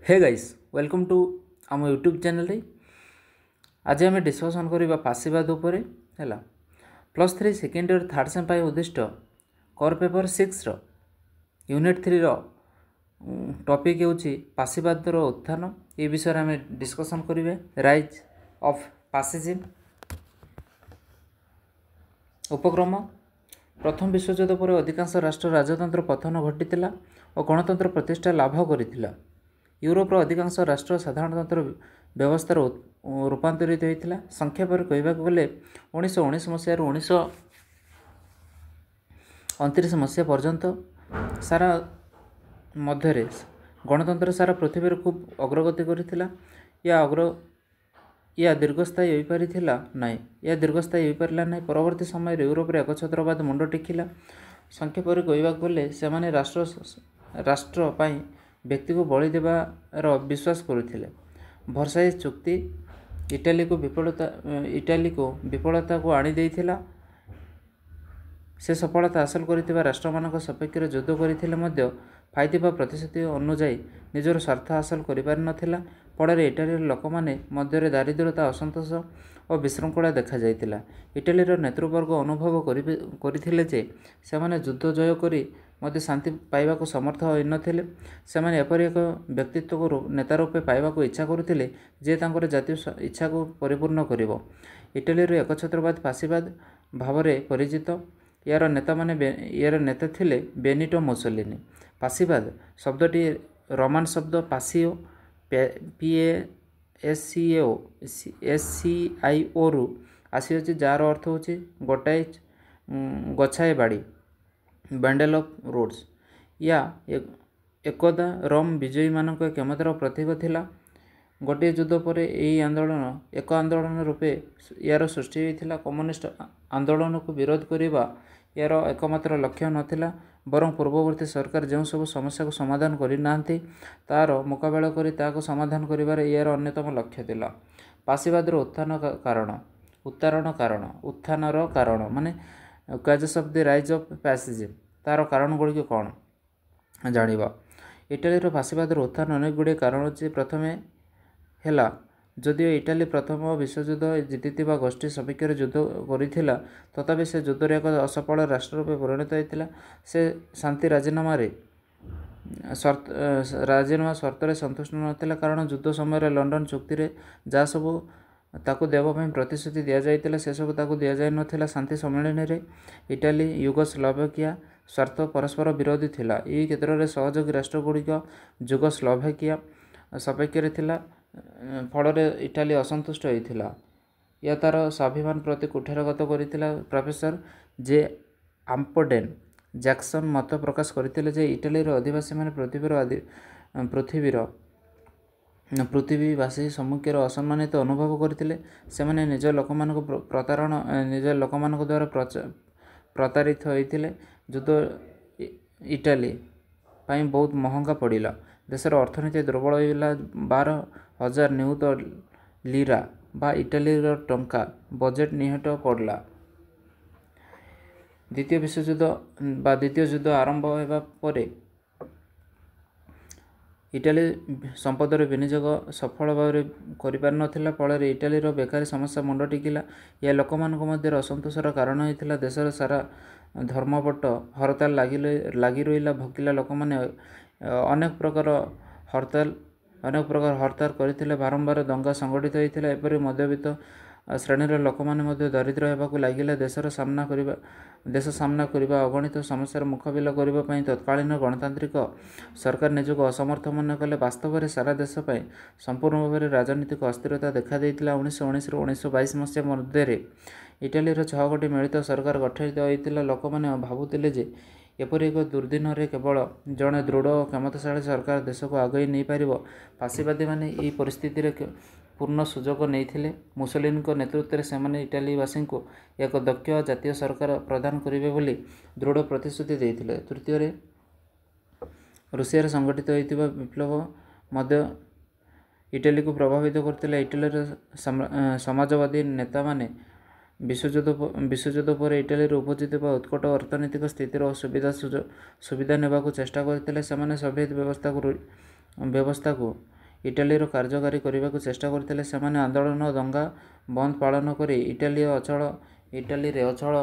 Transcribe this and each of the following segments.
Hey guys welcome to आम YouTube channel रे आज आम डिस्कसन करवा पासीबाद उपरे हैला +3 सेकेंड इयर थर्ड सेम पाई उद्दिष्ट कोर पेपर 6 रो यूनिट 3 रो टॉपिक होची पासीबाद रो उत्थान ए विषय आम डिस्कसन करिवे राइज ऑफ पासिज्म उपक्रम प्रथम विश्वयुद्ध पर अधिकांश राष्ट्र राजतंत्र पतन घटी और गणतंत्र प्रतिष्ठा लाभ करथिला। यूरोपर अधिकांश राष्ट्र साधारणतंत्र व्यवस्थार रूपांतरित होता। संक्षेप कहवाक गले 1919 मसीह 1929 मसीहा पर्यंत सारा मध्य गणतंत्र सारा पृथ्वी खूब अग्रगति करथिला। या दीर्घस्थायी हो पारिथिला नहीं, या दीर्घस्थायी हो पारिला नहीं। परवर्ती समय यूरोप एकछत्रवाद मुंड टेकिला। संक्षेप कहवाक गले से राष्ट्र पाई व्यक्ति को बलि देवार विश्वास करुथिले। वर्साइज चुक्ति इटाली को विफलता को आनी देइथिला। से सफलता हासिल करिथिबा राष्ट्रमानक सपेक्ष युद्ध करथिले मध्य पाइथिबा प्रतिश्रुति अनुଯାयी निजर स्वार्थ हासिल करिपारि नथिला। फଳରେ इटालीर लोकमाने मध्य दारिद्र्यता असंतोष और विशृंखला देखा जाइतिला। इटालीर नेतृवर्ग अनुभव करिथिले जे सेमाने युद्ध जय करी मध्य शांति पाइबाकू समर्थ होई नथिले। सेमाने एपरि एक व्यक्तित्व को नेता रूपे पाइबाकू इच्छा करुथिले जे तांकर जातीय इच्छा को परिपूर्ण करिवो। इटालीर एकछत्रवाद फासीवाद भावरे परिचित। यार नेता थिले बेनिटो मुसोलिनी। फासीवाद शब्दटी रोमान शब्द पासिओ PASCIO रु आसी जार अर्थ होची गोटाए गछाए बाड़ी बैंडल ऑफ रोड्स। या एकदा रोम विजयी मानक क्षमतार प्रतीक थिला। गोटे युद्ध पर यही आंदोलन एक आंदोलन रूपे यार सृष्टि होता। कम्युनिस्ट आंदोलन को विरोध करने यार एकमात्र लक्ष्य नथिला, बरं पूर्ववर्ती सरकार जो सब समस्या को समाधान करना तार मुकाबला करी ताको समाधान करिबार यार अन्यतम लक्ष्य थिला। पासीवादर उत्थानर कारण माने causes of the rise of fascism तार कारण गुड़िक कौन जानिबा। इटालीर फासीवादर उत्थान अनेक गुड़े कारण अच्छे। प्रथमे हैला जदिओ इटाली प्रथम विश्वयुद्ध जीतिथिबा गोष्ठी सपेक्ष युद्ध करिथिला, तथापि से युद्ध एक असफल राष्ट्र रूपे परिणत होता। से शांति राजीनामा शर्त संतुष्ट नथिला, कारण युद्ध समय लंडन चुक्ति रे जहाँ सब ताकू देवा प्रतिश्रुति दि जाइतिला से सब ताकू दि जाय नथिला। शांति सम्मेलन रे इटाली युगोस्लाविया स्वार्थ परस्पर विरोधी थिला। यही क्षेत्र में सहयोगी राष्ट्रगुड़िक युगोस्लाविया सपेक्ष थिला। फल इटाली असंतुष्ट होता। या तार स्वाभिमान प्रति कुठारगत करथिला। प्रोफेसर जे आम्पडेन जैक्सन मत प्रकाश करथिले जे इटालीर अधिवासी माने पृथ्वीवासी सम्मुखेर असम्मानित अनुभव करथिले। सेमाने निज लोकमानक द्वारा प्रतारित होइथिले। युद्ध इटाली पाई बहुत महंगा पड़िला। देशर अर्थनीति दुर्बल होइला। 12,000 नियुत लीरा बा इटालीर टंका बजेट निहत पड़ला। द्वितीय युद्ध आरंभ होगा पर इटाली संपदर विनियोग सफल भाव कर नाला। फल इटालीर बेकारी समस्या मुंड टिकिला। यह लोक मध्य असंतोषर कारण होता। देशर सारा धर्मपट हड़ताल लगी रहा। भकिला लोक मैंने अनेक प्रकार हड़ताल करथिले। बारंबार दंगा संगठित होता। एपरि मध्यवित्त श्रेणीर लोक मैंने दरिद्र होगा लगिले। देश सामना करने अगणित समस्यार मुकाबिला करने तत्कालीन गणतांत्रिक सरकार निजक असमर्थ मन कले। वास्तव में सारा देश संपूर्ण भाव में राजनीतिक अस्थिरता देखा देइतिला। 1919 रु 1922 मसीहा मध्य इटालीर 6 गोटी मिलित सरकार गठित होता। लोक मैंने भावुतिले जे एपरि एक दुर्दिन रे केवल जड़े दृढ़ और क्षमताशाली सरकार देश को आगे नहीं पार। फासीवादी माने यही परिस्थिति रे पूर्ण सुजोग नहीं। मुसोलिनी नेतृत्व में से इटालीवासी को एक दक्ष जातीय सरकार प्रदान करेंगे बोली दृढ़ प्रतिश्रुति देते। तृतीय रूसिया संगठित होता विप्लव मध्य इटाली को प्रभावित करते। इटालीर समाजवादी नेता माने विश्वयुद्ध पर इटाली उपजित उत्कट अर्थनैतिक स्थितिर सुविधा नेबाकू चेष्टा करते। सोवियत व्यवस्था को ଇଟାଲୀର କାର୍ଯ୍ୟକାରୀ କରିବାକୁ ଚେଷ୍ଟା କରିଥିଲେ। ସେମାନେ ଆନ୍ଦୋଳନ ଓ ଦଙ୍ଗା ବନ୍ଦ ପାଳନ କରି ଇଟାଲୀରେ ଅଚଳ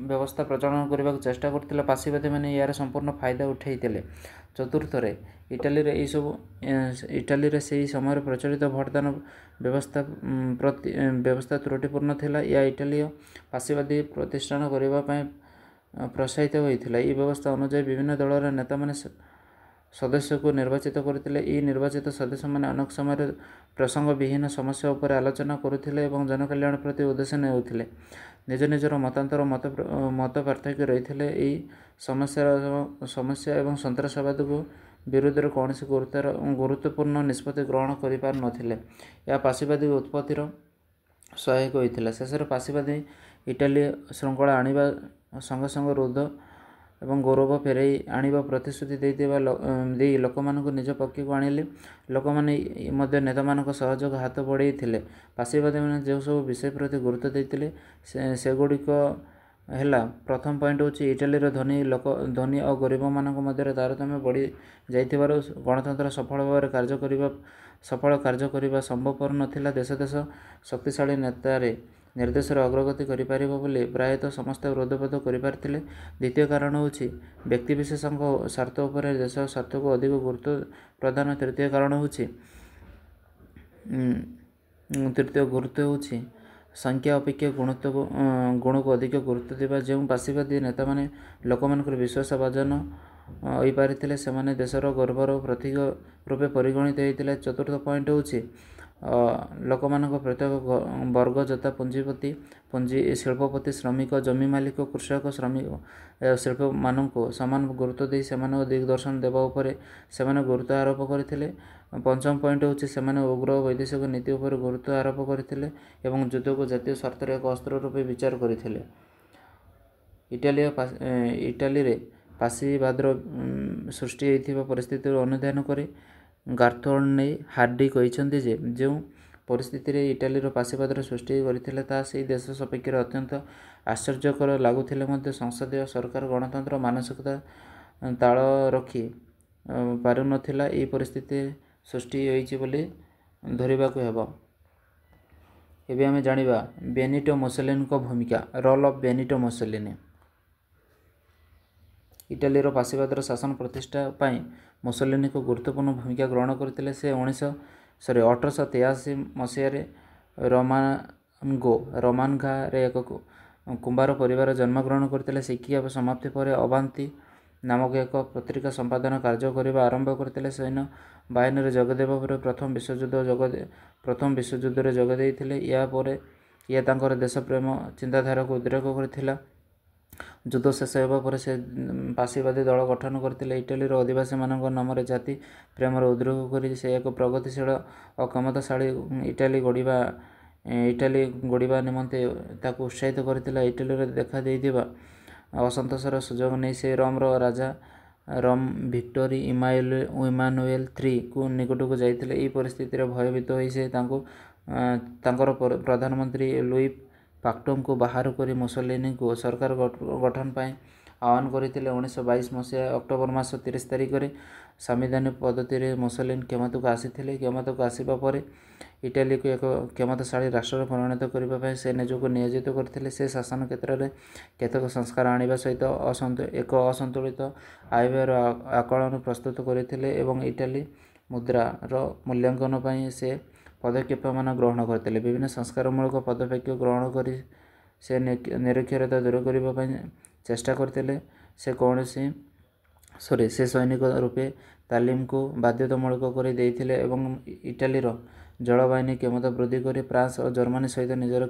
ବ୍ୟବସ୍ଥା ପ୍ରଚଳନ କରିବାକୁ ଚେଷ୍ଟା କରିଥିଲେ। ପାଶୀବାଦୀମାନେ ଏହାର ସମ୍ପୂର୍ଣ୍ଣ ଫାଇଦା ଉଠାଇଥିଲେ। ଚତୁର୍ଥରେ, ଇଟାଲୀରେ ସେହି ସମୟରେ ପ୍ରଚଳିତ ଭୋଟଦାନ ବ୍ୟବସ୍ଥା ତ୍ରୁଟିପୂର୍ଣ୍ଣ ଥିଲା। ଏହା ଇଟାଲୀୟ ପାଶୀବାଦୀ ପ୍ରତିଷ୍ଠାନ କରିବା ପାଇଁ ପ୍ରୋତ୍ସାହିତ ହୋଇଥିଲା। ଏହି ବ୍ୟବସ୍ଥା ଅନୁଯାୟୀ ବିଭିନ୍ନ ଦଳର ନେତାମାନେ ସଦସ୍ୟଙ୍କୁ ନିର୍ବାଚିତ କରୁଥିଲେ। ଏହି ନିର୍ବାଚିତ ସଦସ୍ୟମାନେ ଅନେକ ସମୟରେ ପ୍ରସଙ୍ଗବିହୀନ ସମସ୍ୟା ଉପରେ ଆଲୋଚନା କରୁଥିଲେ ଏବଂ ଜନକଲ୍ୟାଣ ପ୍ରତି ଉଦ୍ଦେଶ୍ୟ ନେଉଥିଲେ। ନିଜ ନିଜର ମତ ପାର୍ଥକ୍ୟ ରହିଥିଲେ। ଏହି ସମସ୍ୟା ଏବଂ ସନ୍ତ୍ରାସବାଦକୁ ବିରୁଦ୍ଧରେ କୌଣସି ଗୁରୁତ୍ୱପୂର୍ଣ୍ଣ ନିଷ୍ପତ୍ତି ଗ୍ରହଣ କରିପାରୁନଥିଲେ। ଏହା ପାଶୀବାଦୀ ଉତ୍ପତ୍ତିର ସହାୟକ ହୋଇଥିଲା। ଶେଷରେ ପାଶୀବାଦୀ ଇଟାଲୀ ଶୃଙ୍ଖଳା ଆଣିବା ସଙ୍ଗେ ସଙ୍ଗେ ରୁଦ୍ଧ ଏବଂ ଗୌରବ ଫେରାଇ ଆଣିବା ପ୍ରତିଶ୍ରୁତି ଦେଇ ଲୋକମାନଙ୍କୁ ନିଜ ପକ୍ଷକୁ ଆଣିଲେ। ଲୋକମାନେ ମଧ୍ୟ ନେତାମାନଙ୍କ ସହଯୋଗ ହାତ ବଢ଼ାଇଥିଲେ। ପାଶୀବାଦୀମାନେ ଯେଉଁ ସବୁ ବିଷୟ ପ୍ରତି ଗୁରୁତ୍ୱ ଦେଇଥିଲେ ସେଗୁଡ଼ିକ ହେଲା, ପ୍ରଥମ ପଏଣ୍ଟ ହେଉଛି ଇଟାଲୀର ଧନୀ ଓ ଗରିବମାନଙ୍କ ମଧ୍ୟରେ ତାରତମ୍ୟ ବଢ଼ି ଯାଇଥିବାରୁ ଗଣତନ୍ତ୍ର ସଫଳ କାର୍ଯ୍ୟ କରିବା ସମ୍ଭବପର ନଥିଲା। ଦେଶ ଶକ୍ତିଶାଳୀ ନିର୍ଦ୍ଦେଶରେ ଅଗ୍ରଗତି କରିପାରିବ ବୋଲି ପ୍ରାୟତଃ ସମସ୍ତେ ହୃଦବୋଧ କରିପାରିଥିଲେ। ଦ୍ୱିତୀୟ କାରଣ ହେଉଛି ବ୍ୟକ୍ତିବିଶେଷଙ୍କ ସ୍ୱାର୍ଥ ଉପରେ ଦେଶର ସ୍ୱାର୍ଥକୁ ଅଧିକ ଗୁରୁତ୍ୱ ପ୍ରଦାନ। ତୃତୀୟ ଗୁରୁତ୍ୱ ହେଉଛି ସଂଖ୍ୟା ଅପେକ୍ଷା ଗୁଣକୁ ଅଧିକ ଗୁରୁତ୍ୱ ଦେବା। ଯେଉଁ ପାଶୀବାଦୀ ନେତାମାନେ ଲୋକମାନଙ୍କର ବିଶ୍ୱାସଭାଜନ ହୋଇପାରିଥିଲେ ସେମାନେ ଦେଶର ଗର୍ବର ପ୍ରତୀକ ରୂପେ ପରିଗଣିତ ହୋଇଥିଲେ। ଚତୁର୍ଥ ପଏଣ୍ଟ ହେଉଛି ଲୋକମାନଙ୍କ ପ୍ରତ୍ୟେକ ବର୍ଗ ଯଥା ଶିଳ୍ପପତି, ଶ୍ରମିକ, ଜମି ମାଲିକ, କୃଷକ, ଶିଳ୍ପୀମାନଙ୍କୁ ସମାନ ଗୁରୁତ୍ୱ ଦେଇ ସେମାନଙ୍କୁ ଦିଗଦର୍ଶନ ଦେବା ଉପରେ ସେମାନେ ଗୁରୁତ୍ୱ ଆରୋପ କରିଥିଲେ। ପଞ୍ଚମ ପଏଣ୍ଟ ହେଉଛି ସେମାନେ ଉଗ୍ର ବୈଦେଶିକ ନୀତି ଉପରେ ଗୁରୁତ୍ୱ ଆରୋପ କରିଥିଲେ ଏବଂ ଯୁଦ୍ଧକୁ ଜାତୀୟ ସ୍ୱାର୍ଥର ଏକ ଅସ୍ତ୍ର ରୂପେ ବିଚାର କରିଥିଲେ। ଇଟାଲୀରେ ପାଶୀବାଦର ସୃଷ୍ଟି ହୋଇଥିବା ପରିସ୍ଥିତିର ଅନୁଧ୍ୟାନ କରି ଗାର୍ଥୋର୍ନେ ହାର୍ଡି କହିଛନ୍ତି ଯେ ଯେଉଁ ପରିସ୍ଥିତିରେ ଇଟାଲୀର ପାଶୀବାଦର ସୃଷ୍ଟି କରିଥିଲା ତାହା ସେହି ଦେଶ ସପକ୍ଷରେ ଅତ୍ୟନ୍ତ ଆଶ୍ଚର୍ଯ୍ୟକର ଲାଗୁଥିଲେ ମଧ୍ୟ ସଂସଦୀୟ ସରକାର ଗଣତନ୍ତ୍ର ମାନସିକତା ତାଳ ରଖି ପାରୁନଥିଲା। ଏହି ପରିସ୍ଥିତି ସୃଷ୍ଟି ହୋଇଛି ବୋଲି ଧରିବାକୁ ହେବ। ଏବେ ଆମେ ଜାଣିବା ବେନିଟୋ ମୁସୋଲିନିଙ୍କ ଭୂମିକା। Role of Benito Mussolini. ଇଟାଲୀର ପାଶୀବାଦର ଶାସନ ପ୍ରତିଷ୍ଠା ପାଇଁ ମୁସୋଲିନି ଏକ ଗୁରୁତ୍ୱପୂର୍ଣ୍ଣ ଭୂମିକା ଗ୍ରହଣ କରିଥିଲେ। ସେ 1883 ମସିହାରେ ରୋମାଗ୍ନାରେ ଏକ କୁମ୍ଭାର ପରିବାରରେ ଜନ୍ମଗ୍ରହଣ କରିଥିଲେ। ଶିକ୍ଷା ସମାପ୍ତି ପରେ ଆଭାନ୍ତି ନାମକ ଏକ ପତ୍ରିକା ସମ୍ପାଦନ କାର୍ଯ୍ୟ କରିବା ଆରମ୍ଭ କରିଥିଲେ। ସୈନ୍ୟ ବାହିନୀରେ ଯୋଗଦେବା ପରେ ପ୍ରଥମ ବିଶ୍ୱଯୁଦ୍ଧରେ ଯୋଗ ଦେଇଥିଲେ। ଏହା ତାଙ୍କର ଦେଶପ୍ରେମ ଚିନ୍ତାଧାରାକୁ ଉଦ୍ରେକ କରିଥିଲା। ଯୁଦ୍ଧ ଶେଷ ହେବା ପରେ ସେ ପାଶୀବାଦୀ ଦଳ ଗଠନ କରିଥିଲେ। ଇଟାଲୀର ଅଧିବାସୀମାନଙ୍କ ନାମରେ ଜାତି ପ୍ରେମର ଉଦ୍ରେକ କରି ସେ ଏକ ପ୍ରଗତିଶୀଳ ଓ କ୍ଷମତାଶାଳୀ ଇଟାଲୀ ଗଢ଼ିବା ନିମନ୍ତେ ତାକୁ ଉତ୍ସାହିତ କରିଥିଲେ। ଇଟାଲୀରେ ଦେଖାଦେଇଥିବା ଅସନ୍ତୋଷର ସୁଯୋଗ ନେଇ ସେ ରୋମ୍ର ରାଜା ଭିକ୍ଟୋରି ଇମାନୁଏଲ III ନିକଟକୁ ଯାଇଥିଲେ। ଏହି ପରିସ୍ଥିତିରେ ଭୟଭୀତ ହୋଇ ସେ ତାଙ୍କର ପ୍ରଧାନମନ୍ତ୍ରୀ ଲୁଇ ପାକ୍ଟୋଙ୍କୁ ବାହାର କରି ମୁସୋଲିନିଙ୍କୁ ସରକାର ଗଠନ ପାଇଁ ଆହ୍ୱାନ କରିଥିଲେ। 1922 ମସିହା ଅକ୍ଟୋବର ମାସ 30 ତାରିଖରେ ସାମ୍ବିଧାନିକ ପଦ୍ଧତିରେ ମୁସୋଲିନି କ୍ଷମତାକୁ ଆସିଥିଲେ। କ୍ଷମତାକୁ ଆସିବା ପରେ ଇଟାଲୀକୁ ଏକ କ୍ଷମତାଶାଳୀ ରାଷ୍ଟ୍ରରେ ପରିଣତ କରିବା ପାଇଁ ସେ ନିଜକୁ ନିୟୋଜିତ କରିଥିଲେ। ସେ ଶାସନ କ୍ଷେତ୍ରରେ କେତେକ ସଂସ୍କାର ଆଣିବା ସହିତ ଏକ ଅସନ୍ତୁଳିତ ଆୟବ୍ୟୟର ଆକଳନ ପ୍ରସ୍ତୁତ କରିଥିଲେ ଏବଂ ଇଟାଲୀ ମୁଦ୍ରାର ମୂଲ୍ୟାଙ୍କନ ପାଇଁ ସେ ପଦକ୍ଷେପମାନ ଗ୍ରହଣ କରିଥିଲେ। ବିଭିନ୍ନ ସଂସ୍କାରମୂଳକ ପଦକ୍ଷେପ ଗ୍ରହଣ କରି ସେ ନିରକ୍ଷରତା ଦୂର କରିବା ପାଇଁ ଚେଷ୍ଟା କରିଥିଲେ। ସେ ସୈନିକ ରୂପେ ତାଲିମକୁ ବାଧ୍ୟତାମୂଳକ କରି ଦେଇଥିଲେ ଏବଂ ଇଟାଲୀର ଜଳବାହିନୀ କ୍ଷମତା ବୃଦ୍ଧି କରି ଫ୍ରାନ୍ସ ଓ ଜର୍ମାନୀ ସହିତ ନିଜର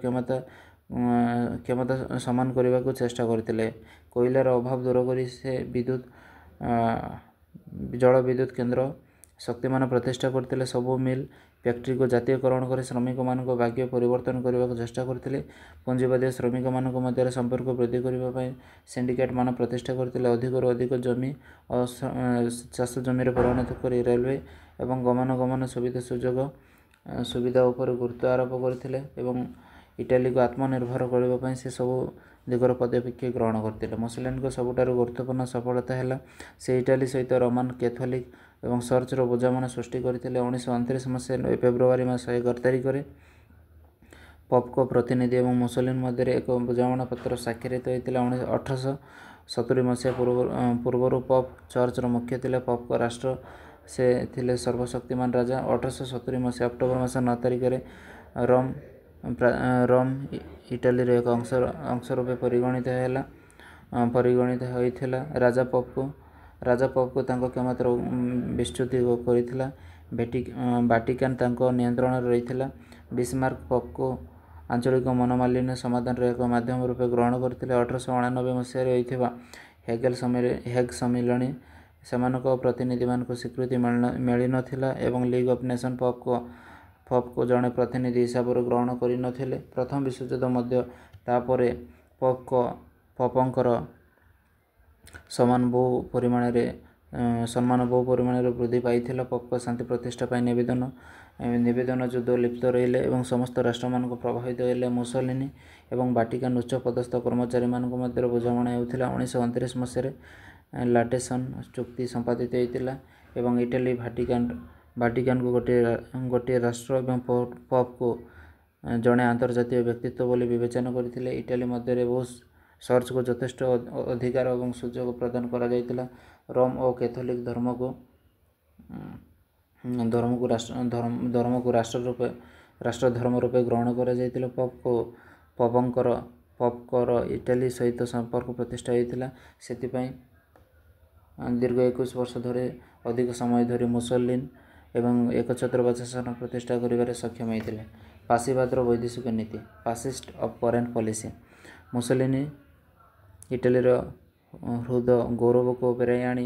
କ୍ଷମତା ସମାନ କରିବାକୁ ଚେଷ୍ଟା କରିଥିଲେ। କୋଇଲାର ଅଭାବ ଦୂର କରି ସେ ଜଳବିଦ୍ୟୁତ୍ କେନ୍ଦ୍ର ଶକ୍ତିମାନ ପ୍ରତିଷ୍ଠା କରିଥିଲେ। ସବୁ ମିଲ୍ ଫ୍ୟାକ୍ଟ୍ରିକୁ ଜାତୀୟକରଣ କରି ଶ୍ରମିକମାନଙ୍କ ଭାଗ୍ୟ ପରିବର୍ତ୍ତନ କରିବାକୁ ଚେଷ୍ଟା କରିଥିଲେ। ପୁଞ୍ଜିବାଦୀ ଶ୍ରମିକମାନଙ୍କ ମଧ୍ୟରେ ସମ୍ପର୍କ ବୃଦ୍ଧି କରିବା ପାଇଁ ସିଣ୍ଡିକେଟ୍ମାନ ପ୍ରତିଷ୍ଠା କରିଥିଲେ। ଅଧିକରୁ ଅଧିକ ଜମି ଓ ଚାଷ ଜମିରେ ପରିଣତ କରି ରେଲୱେ ଏବଂ ଗମନାଗମନ ସୁବିଧା ଉପରେ ଗୁରୁତ୍ୱ ଆରୋପ କରିଥିଲେ ଏବଂ ଇଟାଲୀକୁ ଆତ୍ମନିର୍ଭର କରିବା ପାଇଁ ସେ ସବୁ ଦିଗର ପଦକ୍ଷେପ ଗ୍ରହଣ କରିଥିଲେ। ମୁସୋଲିନିଙ୍କ ସବୁଠାରୁ ଗୁରୁତ୍ୱପୂର୍ଣ୍ଣ ସଫଳତା ହେଲା ସେ ଇଟାଲୀ ସହିତ ରୋମାନ କ୍ୟାଥୋଲିକ୍ ଏବଂ ସର୍ଚ୍ଚର ବୁଝାମଣା ସୃଷ୍ଟି କରିଥିଲେ। 1929 ମସିହା ଫେବୃଆରୀ ମାସ 11 ତାରିଖରେ ପପ୍ଙ୍କ ପ୍ରତିନିଧି ଏବଂ ମୁସୋଲିନି ମଧ୍ୟରେ ଏକ ବୁଝାମଣା ପତ୍ର ସ୍ୱାକ୍ଷରିତ ହୋଇଥିଲା। 1870 ମସିହା ପୂର୍ବରୁ ପପ୍ ଚର୍ଚ୍ଚର ମୁଖ୍ୟ ଥିଲେ। ପପ୍ଙ୍କ ରାଷ୍ଟ୍ର ସେ ଥିଲେ ସର୍ବଶକ୍ତିମାନ ରାଜା। 1870 ମସିହା ଅକ୍ଟୋବର ମାସ 9 ତାରିଖରେ ରୋମ୍ ଇଟାଲୀର ଏକ ଅଂଶ ରୂପେ ପରିଗଣିତ ହୋଇଥିଲା। ରାଜା ପପ୍ଙ୍କୁ ତାଙ୍କ କ୍ଷମତାର ବିସ୍ତୃତି କରିଥିଲା। ଭାଟିକାନ ତାଙ୍କ ନିୟନ୍ତ୍ରଣରେ ରହିଥିଲା। ବିସମାର୍କ ପପ୍ଙ୍କୁ ଆଞ୍ଚଳିକ ମନୋମାଳିନ୍ୟ ସମାଧାନର ଏକ ମାଧ୍ୟମ ରୂପେ ଗ୍ରହଣ କରିଥିଲେ। 1889 ମସିହାରେ ହୋଇଥିବା ହେଗ୍ ସମ୍ମିଳନୀ ସେମାନଙ୍କ ପ୍ରତିନିଧିମାନଙ୍କୁ ସ୍ୱୀକୃତି ମିଳିନଥିଲା ଏବଂ ଲିଗ୍ ଅଫ୍ ନେସନ୍ ପପ୍ଙ୍କୁ ଜଣେ ପ୍ରତିନିଧି ହିସାବରେ ଗ୍ରହଣ କରିନଥିଲେ। ପ୍ରଥମ ବିଶ୍ୱଯୁଦ୍ଧ ମଧ୍ୟ ତାପରେ ପପ୍ଙ୍କର ସମ୍ମାନ ବହୁ ପରିମାଣରେ ବୃଦ୍ଧି ପାଇଥିଲା। ପପ୍ଙ୍କ ଶାନ୍ତି ପ୍ରତିଷ୍ଠା ପାଇଁ ନିବେଦନ ଯୁଦ୍ଧ ଲିପ୍ତ ରହିଲେ ଏବଂ ସମସ୍ତ ରାଷ୍ଟ୍ରମାନଙ୍କୁ ପ୍ରଭାବିତ ହେଲେ। ମୁସୋଲିନି ଏବଂ ଭାଟିକାନ ଉଚ୍ଚ ପଦସ୍ଥ କର୍ମଚାରୀମାନଙ୍କ ମଧ୍ୟରେ ବୁଝାମଣା ହେଉଥିଲା। 1929 ମସିହାରେ ଲାଟେରାନ୍ ଚୁକ୍ତି ସମ୍ପାଦିତ ହୋଇଥିଲା ଏବଂ ଇଟାଲୀ ଭାଟିକାନକୁ ଗୋଟିଏ ରାଷ୍ଟ୍ର ଏବଂ ପପ୍ଙ୍କୁ ଜଣେ ଆନ୍ତର୍ଜାତୀୟ ବ୍ୟକ୍ତିତ୍ୱ ବୋଲି ବିବେଚନା କରିଥିଲେ। ଇଟାଲୀ ମଧ୍ୟରେ ବହୁ ଚର୍ଚ୍ଚକୁ ଯଥେଷ୍ଟ ଅଧିକାର ଏବଂ ସୁଯୋଗ ପ୍ରଦାନ କରାଯାଇଥିଲା। ରୋମ୍ ଓ କ୍ୟାଥୋଲିକ୍ ଧର୍ମକୁ ରାଷ୍ଟ୍ର ଧର୍ମ ରୂପେ ଗ୍ରହଣ କରାଯାଇଥିଲା। ପପ୍ଙ୍କର ଇଟାଲୀ ସହିତ ସମ୍ପର୍କ ପ୍ରତିଷ୍ଠା ହୋଇଥିଲା। ସେଥିପାଇଁ ଦୀର୍ଘ 21 ବର୍ଷ ଧରି ଅଧିକ ସମୟ ଧରି ମୁସୋଲିନି ଏବଂ ଏକଛତ୍ରବାଦ ଶାସନ ପ୍ରତିଷ୍ଠା କରିବାରେ ସକ୍ଷମ ହୋଇଥିଲେ। ଫାସିବାଦର ବୈଦେଶିକ ନୀତି ଫାସିଷ୍ଟ ଫରେନ୍ ପଲିସି। ମୁସୋଲିନି ଇଟାଲୀର ହୃଦ ଗୌରବକୁ ଫେରାଇ ଆଣି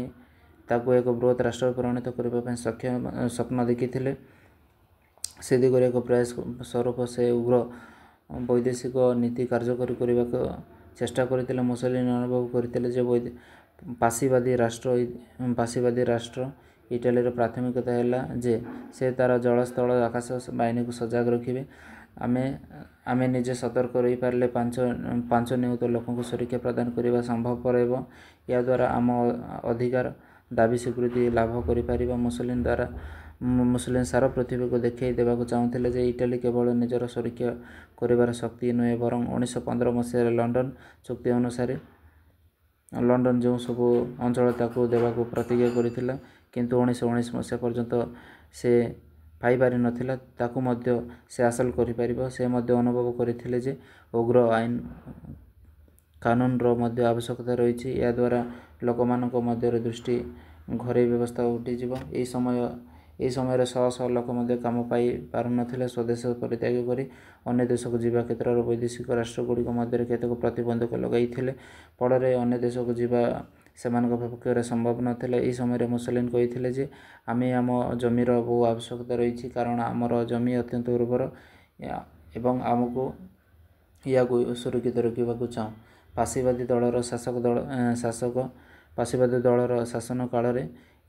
ତାକୁ ଏକ ବୃହତ୍ ରାଷ୍ଟ୍ରରେ ପରିଣତ କରିବା ପାଇଁ ସ୍ୱପ୍ନ ଦେଖିଥିଲେ। ସେ ଦିଗରେ ଏକ ପ୍ରୟାସ ସ୍ୱରୂପ ସେ ଉଗ୍ର ବୈଦେଶିକ ନୀତି କାର୍ଯ୍ୟକାରୀ କରିବାକୁ ଚେଷ୍ଟା କରିଥିଲେ। ମୁସୋଲିନି ଅନୁଭବ କରିଥିଲେ ଯେ ଫାସିବାଦୀ ରାଷ୍ଟ୍ର ଇଟାଲୀର ପ୍ରାଥମିକତା ହେଲା ଯେ ସେ ତା'ର ଜଳ ସ୍ଥଳ ଆକାଶ ବାହିନୀକୁ ସଜାଗ ରଖିବେ। ଆମେ ନିଜେ ସତର୍କ ରହିପାରିଲେ ପାଞ୍ଚ ନିୟୁତ ଲୋକଙ୍କୁ ସୁରକ୍ଷା ପ୍ରଦାନ କରିବା ସମ୍ଭବପର ହେବ। ଏହାଦ୍ୱାରା ଆମ ଅଧିକାର ଦାବି ସ୍ୱୀକୃତି ଲାଭ କରିପାରିବ। ମୁସୋଲିନି ସାରା ପୃଥିବୀକୁ ଦେଖାଇ ଦେବାକୁ ଚାହୁଁଥିଲେ ଯେ ଇଟାଲୀ କେବଳ ନିଜର ସୁରକ୍ଷା କରିବାର ଶକ୍ତି ନୁହେଁ ବରଂ 1915 ମସିହାରେ ଲଣ୍ଡନ ଚୁକ୍ତି ଅନୁସାରେ ଲଣ୍ଡନ ଯେଉଁ ସବୁ ଅଞ୍ଚଳ ତାକୁ ଦେବାକୁ ପ୍ରତିଜ୍ଞା କରିଥିଲା କିନ୍ତୁ 1919 ମସିହା ପର୍ଯ୍ୟନ୍ତ ସେ ପାଇପାରିନଥିଲା ତାକୁ ମଧ୍ୟ ସେ ହାସଲ କରିପାରିବ। ସେ ମଧ୍ୟ ଅନୁଭବ କରିଥିଲେ ଯେ ଉଗ୍ର ଆଇନ କାନୁନର ମଧ୍ୟ ଆବଶ୍ୟକତା ରହିଛି। ଏହାଦ୍ୱାରା ଲୋକମାନଙ୍କ ମଧ୍ୟରେ ଦୃଷ୍ଟି ଘରୋଇ ବ୍ୟବସ୍ଥା ଉଠିଯିବ। ଏହି ସମୟରେ ଶହ ଶହ ଲୋକ ମଧ୍ୟ କାମ ପାଇ ପାରୁନଥିଲେ। ସ୍ୱଦେଶ ପରିତ୍ୟାଗ କରି ଅନ୍ୟ ଦେଶକୁ ଯିବା କ୍ଷେତ୍ରରେ ବୈଦେଶିକ ରାଷ୍ଟ୍ରଗୁଡ଼ିକ ମଧ୍ୟରେ କେତେକ ପ୍ରତିବନ୍ଧକ ଲଗାଇଥିଲେ। ଫଳରେ ଅନ୍ୟ ଦେଶକୁ ଯିବା ସେମାନଙ୍କ ପକ୍ଷରେ ସମ୍ଭବ ନଥିଲା। ଏହି ସମୟରେ ମୁସୋଲିନି କହିଥିଲେ ଯେ ଆମେ ଆମ ଜମିର ବହୁ ଆବଶ୍ୟକତା ରହିଛି କାରଣ ଆମର ଜମି ଅତ୍ୟନ୍ତ ଉର୍ବର ଏବଂ ଆମକୁ ଏହାକୁ ସୁରକ୍ଷିତ ରଖିବାକୁ ଚାହୁଁ। ଫାସିବାଦୀ ଦଳର ଶାସନ କାଳରେ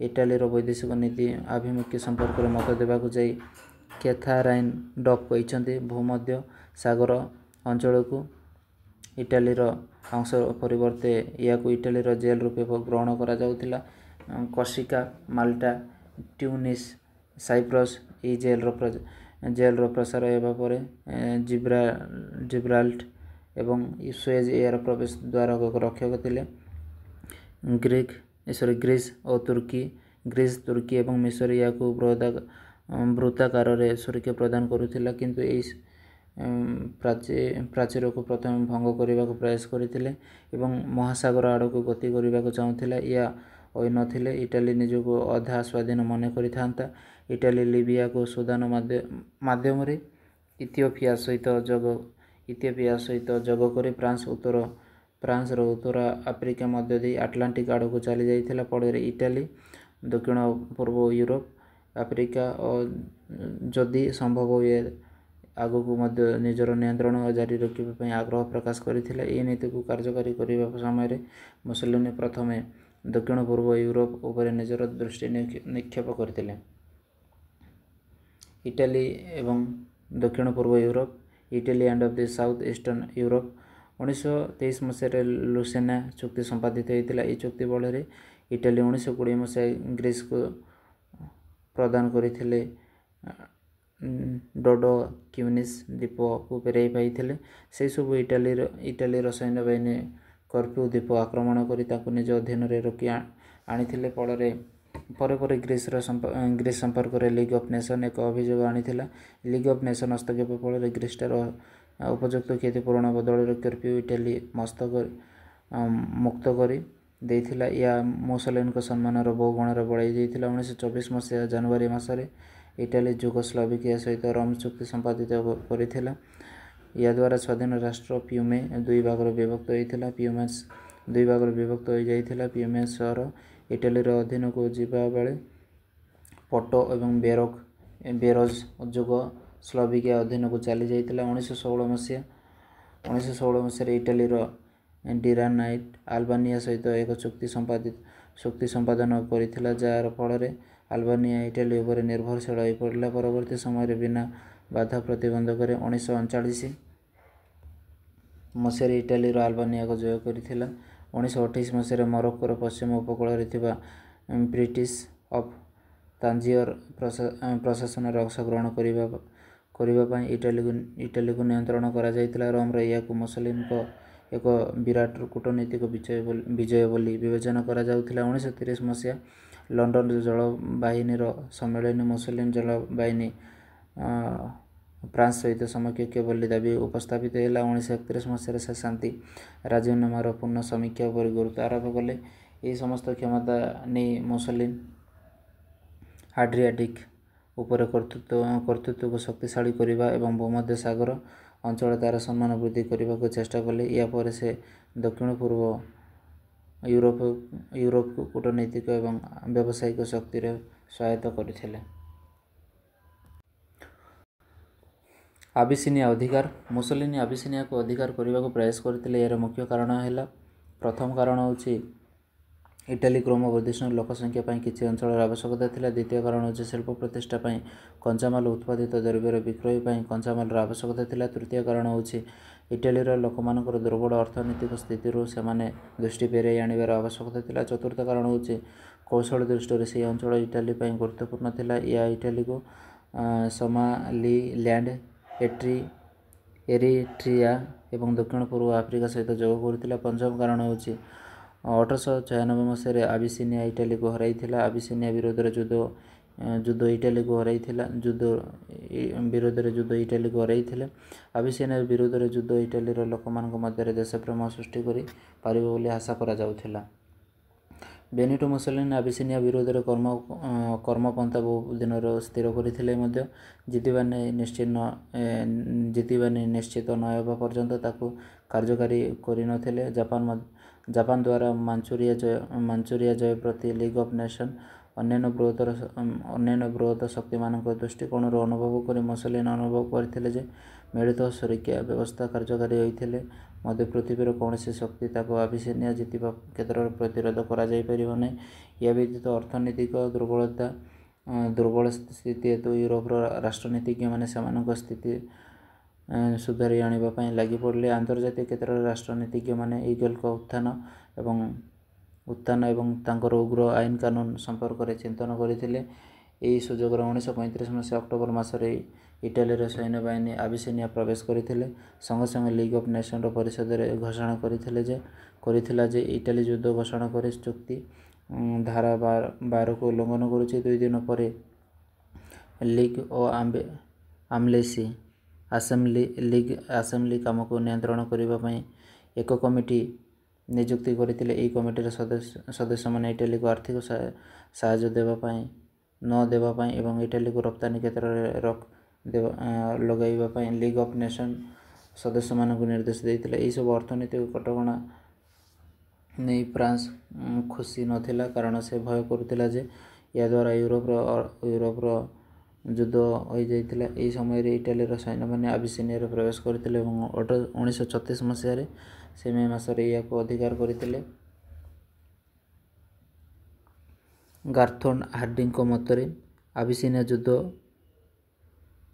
ଇଟାଲୀର ବୈଦେଶିକ ନୀତି ଆଭିମୁଖ୍ୟ ସମ୍ପର୍କରେ ମତ ଦେବାକୁ ଯାଇ କ୍ୟାଥାରାଇନ୍ ଡକ୍ କହିଛନ୍ତି ଭୂମଧ୍ୟ ସାଗର ଅଞ୍ଚଳକୁ ଇଟାଲୀର ଅଂଶ ପରିବର୍ତ୍ତେ ଏହାକୁ ଇଟାଲୀର ଜେଲ୍ ରୂପେ ଗ୍ରହଣ କରାଯାଉଥିଲା। କର୍ସିକା ମାଲ୍ଟା ଟ୍ୟୁନିସ୍ ସାଇପ୍ରସ୍ ଏହି ଜେଲ୍ର ପ୍ରସାର ହେବା ପରେ ଜିବ୍ରାଲ୍ଟର ଏବଂ ସୁଏଜ୍ ଏହାର ପ୍ରବେଶ ଦ୍ୱାର ରକ୍ଷକ ଥିଲେ। ଗ୍ରୀସ୍ ତୁର୍କୀ ଏବଂ ମିଶର ଏହାକୁ ବୃତ୍ତାକାରରେ ସୁରକ୍ଷା ପ୍ରଦାନ କରୁଥିଲା କିନ୍ତୁ ଏହି ପ୍ରାଚୀରକୁ ପ୍ରଥମେ ଭଙ୍ଗ କରିବାକୁ ପ୍ରୟାସ କରିଥିଲେ ଏବଂ ମହାସାଗର ଆଡ଼କୁ ଗତି କରିବାକୁ ଚାହୁଁଥିଲା। ଏହା ହୋଇନଥିଲେ ଇଟାଲୀ ନିଜକୁ ଅଧା ସ୍ୱାଧୀନ ମନେ କରିଥାନ୍ତା। ଇଟାଲୀ ଲିବିୟାକୁ ସୁଦାନ ମାଧ୍ୟମରେ ଇଥିଓପିଆ ସହିତ ଯୋଗ କରି ଫ୍ରାନ୍ସର ଉତ୍ତର ଆଫ୍ରିକା ମଧ୍ୟ ଦେଇ ଆଟଲାଣ୍ଟିକ୍ ଆଡ଼କୁ ଚାଲିଯାଇଥିଲା। ଫଳରେ ଇଟାଲୀ ଦକ୍ଷିଣ ପୂର୍ବ ୟୁରୋପ ଆଫ୍ରିକା ଓ ଯଦି ସମ୍ଭବ ହୁଏ ଆଗକୁ ମଧ୍ୟ ନିଜର ନିୟନ୍ତ୍ରଣ ଜାରି ରଖିବା ପାଇଁ ଆଗ୍ରହ ପ୍ରକାଶ କରିଥିଲା। ଏହି ନୀତିକୁ କାର୍ଯ୍ୟକାରୀ କରିବା ସମୟରେ ମୁସୋଲିନି ପ୍ରଥମେ ଦକ୍ଷିଣ ପୂର୍ବ ୟୁରୋପ ଉପରେ ନିଜର ଦୃଷ୍ଟି ନିକ୍ଷେପ କରିଥିଲେ। ଇଟାଲୀ ଏବଂ ଦକ୍ଷିଣ ପୂର୍ବ Europe Italy and of the south eastern Europe. 1923 ମସିହାରେ ଲୁସେନା ଚୁକ୍ତି ସମ୍ପାଦିତ ହୋଇଥିଲା। ଏହି ଚୁକ୍ତି ବଳରେ ଇଟାଲୀ 1920 ମସିହାରେ ଗ୍ରୀସ୍କୁ ପ୍ରଦାନ କରିଥିଲେ। ଡୋଡୋ କ୍ୟୁନିସ୍ ଦ୍ୱୀପକୁ ଫେରାଇ ପାଇଥିଲେ। ସେହିସବୁ ଇଟାଲୀର ସୈନ୍ୟବାହିନୀ କର୍ଫ୍ୟୁ ଦ୍ୱୀପ ଆକ୍ରମଣ କରି ତାକୁ ନିଜ ଅଧୀନରେ ରୋକି ଆଣିଥିଲେ। ପରେ ଗ୍ରୀସ୍ ସମ୍ପର୍କରେ ଲିଗ୍ ଅଫ୍ ନେସନ୍ ଏକ ଅଭିଯୋଗ ଆଣିଥିଲା। ଲିଗ୍ ଅଫ୍ ନେସନ୍ ହସ୍ତକ୍ଷେପ ଫଳରେ ଗ୍ରୀସଠାରୁ ଉପଯୁକ୍ତ କ୍ଷତିପୂରଣ ବଦଳରେ କର୍ଫ୍ୟୁ ଇଟାଲୀ ମୁକ୍ତ କରି ଦେଇଥିଲା। ଏହା ମୁସୋଲିନିଙ୍କ ସମ୍ମାନର ବହୁ ଗୁଣରେ ବଢ଼ାଇ ଦେଇଥିଲା। 1924 ମସିହା ଜାନୁଆରୀ ମାସରେ ଇଟାଲୀ ଯୁଗୋସ୍ଲାଭିଆ ସହିତ ରୋମ୍ ଚୁକ୍ତି ସମ୍ପାଦିତ କରିଥିଲା। ଏହାଦ୍ୱାରା ସ୍ୱାଧୀନ ରାଷ୍ଟ୍ର ଫିଉମେ ଦୁଇ ଭାଗରେ ବିଭକ୍ତ ହୋଇଯାଇଥିଲା। ଫିଉମେ ସହର ଇଟାଲୀର ଅଧୀନକୁ ଯିବା ବେଳେ ପୋର୍ଟୋ ଏବଂ ବେରୋଜ ଯୁଗୋସ୍ଲାଭିଆ ଅଧୀନକୁ ଚାଲିଯାଇଥିଲା। 1916 ମସିହାରେ ଇଟାଲୀର ଡିରାନାଇଟ୍ ଆଲବାନିଆ ସହିତ ଏକ ଚୁକ୍ତି ସମ୍ପାଦନ କରିଥିଲା, ଯାହାର ଫଳରେ ଆଲବାନିଆ ଇଟାଲୀ ଉପରେ ନିର୍ଭରଶୀଳ ହୋଇପଡ଼ିଲା। ପରବର୍ତ୍ତୀ ସମୟରେ ବିନା ବାଧା ପ୍ରତିବନ୍ଧକରେ 1939 ମସିହାରେ ଇଟାଲୀର ଆଲବାନିଆକୁ ଜୟ କରିଥିଲା। 1928 ମସିହାରେ ମୋରୋକ୍କୋର ପଶ୍ଚିମ ଉପକୂଳରେ ଥିବା ପ୍ରିନ୍ସ ଅଫ୍ ତାଞ୍ଜିୟର ପ୍ରଶାସନରେ ଅଂଶଗ୍ରହଣ କରିବା ପାଇଁ ଇଟାଲୀକୁ ନିୟନ୍ତ୍ରଣ କରାଯାଇଥିଲା। ରୋମର ଏହାକୁ ମୁସୋଲିନିଙ୍କ ଏକ ବିରାଟ କୂଟନୈତିକ ବିଜୟ ବୋଲି ବିବେଚନା କରାଯାଉଥିଲା। 1930 ମସିହା ଲଣ୍ଡନ ଜଳବାହିନୀର ସମ୍ମିଳନୀ ମୁସୋଲିନି ଜଳବାହିନୀ ଫ୍ରାନ୍ସ ସହିତ ସମକକ୍ଷ ବୋଲି ଦାବି ଉପସ୍ଥାପିତ ହେଲା। 1931 ମସିହାରେ ସେ ଶାନ୍ତି ରାଜିନାମାର ପୁନଃ ସମୀକ୍ଷା ଉପରେ ଗୁରୁତ୍ୱ ଆରୋପ କଲେ। ଏହି ସମସ୍ତ କ୍ଷମତା ନେଇ ମୁସୋଲିନି ଆଡ୍ରିଆଟିକ୍ ଉପରେ କର୍ତ୍ତୃତ୍ୱକୁ ଶକ୍ତିଶାଳୀ କରିବା ଏବଂ ଭୂମଧ୍ୟ ସାଗର ଅଞ୍ଚଳରେ ତା'ର ସମ୍ମାନ ବୃଦ୍ଧି କରିବାକୁ ଚେଷ୍ଟା କଲେ। ଏହା ପରେ ସେ ଦକ୍ଷିଣ ପୂର୍ବ ୟୁରୋପକୁ କୂଟନୈତିକ ଏବଂ ବ୍ୟବସାୟିକ ଶକ୍ତିରେ ସହାୟତା କରିଥିଲେ। ଆବିସିନିଆ ଅଧିକାର। ମୁସୋଲିନି ଆବିସିନିଆକୁ ଅଧିକାର କରିବାକୁ ପ୍ରୟାସ କରିଥିଲେ। ଏହାର ମୁଖ୍ୟ କାରଣ ହେଲା, ପ୍ରଥମ କାରଣ ହେଉଛି ଇଟାଲୀ କ୍ରମ ବର୍ଦ୍ଧିଷ୍ଣୁ ଲୋକସଂଖ୍ୟା ପାଇଁ କିଛି ଅଞ୍ଚଳର ଆବଶ୍ୟକତା ଥିଲା। ଦ୍ୱିତୀୟ କାରଣ ହେଉଛି ଶିଳ୍ପ ପ୍ରତିଷ୍ଠା ପାଇଁ କଞ୍ଚାମାଲ ଉତ୍ପାଦିତ ଦ୍ରବ୍ୟର ବିକ୍ରୟ ପାଇଁ କଞ୍ଚାମାଲର ଆବଶ୍ୟକତା ଥିଲା। ତୃତୀୟ କାରଣ ହେଉଛି ଇଟାଲୀର ଲୋକମାନଙ୍କର ଦୁର୍ବଳ ଅର୍ଥନୈତିକ ସ୍ଥିତିରୁ ସେମାନେ ଦୃଷ୍ଟି ଫେରାଇ ଆଣିବାର ଆବଶ୍ୟକତା ଥିଲା। ଚତୁର୍ଥ କାରଣ ହେଉଛି କୌଶଳ ଦୃଷ୍ଟିରୁ ସେହି ଅଞ୍ଚଳ ଇଟାଲୀ ପାଇଁ ଗୁରୁତ୍ୱପୂର୍ଣ୍ଣ ଥିଲା। ଏହା ଇଟାଲୀକୁ ସୋମାଲିଲ୍ୟାଣ୍ଡ, ଏରିଟ୍ରିଆ ଏବଂ ଦକ୍ଷିଣ ପୂର୍ବ ଆଫ୍ରିକା ସହିତ ଯୋଗ କରୁଥିଲା। ପଞ୍ଚମ କାରଣ ହେଉଛି 1896 ମସିହାରେ ଆବିସିନିଆ ଇଟାଲୀକୁ ହରାଇଥିଲା। ଆବିସିନିଆ ବିରୋଧରେ ଯୁଦ୍ଧ ଇଟାଲୀକୁ ହରାଇଥିଲେ। ଆବିସିନିଆ ବିରୋଧରେ ଯୁଦ୍ଧ ଇଟାଲୀର ଲୋକମାନଙ୍କ ମଧ୍ୟରେ ଦେଶପ୍ରେମ ସୃଷ୍ଟି କରି ପାରିବ ବୋଲି ଆଶା କରାଯାଉଥିଲା। ବେନିଟୋ ମୁସୋଲିନି ଆବିସିନିଆ ବିରୋଧରେ କର୍ମପନ୍ଥା ବହୁ ଦିନରୁ ସ୍ଥିର କରିଥିଲେ ମଧ୍ୟ ଜିତିବା ନିଶ୍ଚିତ ନ ହେବା ପର୍ଯ୍ୟନ୍ତ ତାକୁ କାର୍ଯ୍ୟକାରୀ କରିନଥିଲେ। ଜାପାନ ଦ୍ୱାରା ମାଞ୍ଚୁରିଆ ଜୟ ପ୍ରତି ଲିଗ୍ ଅଫ୍ ନେସନ୍ ଅନ୍ୟାନ୍ୟ ବୃହତ ଶକ୍ତିମାନଙ୍କ ଦୃଷ୍ଟିକୋଣରୁ ଅନୁଭବ କରି ମୁସୋଲିନି ଅନୁଭବ କରିଥିଲେ ଯେ ମିଳିତ ସୁରକ୍ଷା ବ୍ୟବସ୍ଥା କାର୍ଯ୍ୟକାରୀ ହୋଇଥିଲେ ମଧ୍ୟ ପୃଥିବୀର କୌଣସି ଶକ୍ତି ତାକୁ ଆବିସିନିଆ ଜିତିବା କ୍ଷେତ୍ରରେ ପ୍ରତିରୋଧ କରାଯାଇପାରିବ ନାହିଁ। ଏହା ବ୍ୟତୀତ ଅର୍ଥନୈତିକ ଦୁର୍ବଳ ସ୍ଥିତି ହେତୁ ୟୁରୋପର ରାଷ୍ଟ୍ରନୀତିଜ୍ଞମାନେ ସେମାନଙ୍କ ସ୍ଥିତି ସୁଧାରି ଆଣିବା ପାଇଁ ଲାଗିପଡ଼ିଲେ। ଆନ୍ତର୍ଜାତିକ କ୍ଷେତ୍ରରେ ରାଷ୍ଟ୍ରନୀତିଜ୍ଞମାନେ ଇଗଲଙ୍କ ଉତ୍ଥାନ ଏବଂ ତାଙ୍କର ଉଗ୍ର ଆଇନ କାନୁନ ସମ୍ପର୍କରେ ଚିନ୍ତନ କରିଥିଲେ। ଏହି ସୁଯୋଗରେ 1935 ମସିହା ଅକ୍ଟୋବର ମାସରେ ଇଟାଲୀର ସୈନ୍ୟବାହିନୀ ଆବିସିନିଆ ପ୍ରବେଶ କରିଥିଲେ। ସଙ୍ଗେ ସଙ୍ଗେ ଲିଗ୍ ଅଫ୍ ନେସନ୍ସ ପରିଷଦରେ ଘୋଷଣା କରିଥିଲା ଯେ ଇଟାଲୀ ଯୁଦ୍ଧ ଘୋଷଣା କରି ଚୁକ୍ତି ଧାରା 12କୁ ଉଲ୍ଲଂଘନ କରୁଛି। 2 ଦିନ ପରେ ଲିଗ୍ ଓ ଆସେମ୍ବ୍ଲି କାମକୁ ନିୟନ୍ତ୍ରଣ କରିବା ପାଇଁ ଏକ କମିଟି ନିଯୁକ୍ତି କରିଥିଲେ। ଏହି କମିଟିର ସଦସ୍ୟମାନେ ଇଟାଲୀକୁ ଆର୍ଥିକ ସାହାଯ୍ୟ ନ ଦେବା ପାଇଁ ଏବଂ ଇଟାଲୀକୁ ରପ୍ତାନି କ୍ଷେତ୍ରରେ ରୋକ ଲଗାଇବା ପାଇଁ ଲିଗ୍ ଅଫ୍ ନେସନ୍ସ ସଦସ୍ୟମାନଙ୍କୁ ନିର୍ଦ୍ଦେଶ ଦେଇଥିଲେ। ଏହିସବୁ ଅର୍ଥନୈତିକ କଟକଣା ନେଇ ଫ୍ରାନ୍ସ ଖୁସି ନଥିଲା, କାରଣ ସେ ଭୟ କରୁଥିଲା ଯେ ଏହାଦ୍ୱାରା ୟୁରୋପର ଯୁଦ୍ଧ ହୋଇଯାଇଥିଲା। ଏହି ସମୟରେ ଇଟାଲୀର ସୈନ୍ୟମାନେ ଆବିସିନିଆରେ ପ୍ରବେଶ କରିଥିଲେ ଏବଂ 1936 ମସିହାରେ ମେ ମାସରେ ଏହାକୁ ଅଧିକାର କରିଥିଲେ। ଗାରଥୋର୍ନ ହାର୍ଡିଙ୍କ ମତରେ ଆବିସିନିଆ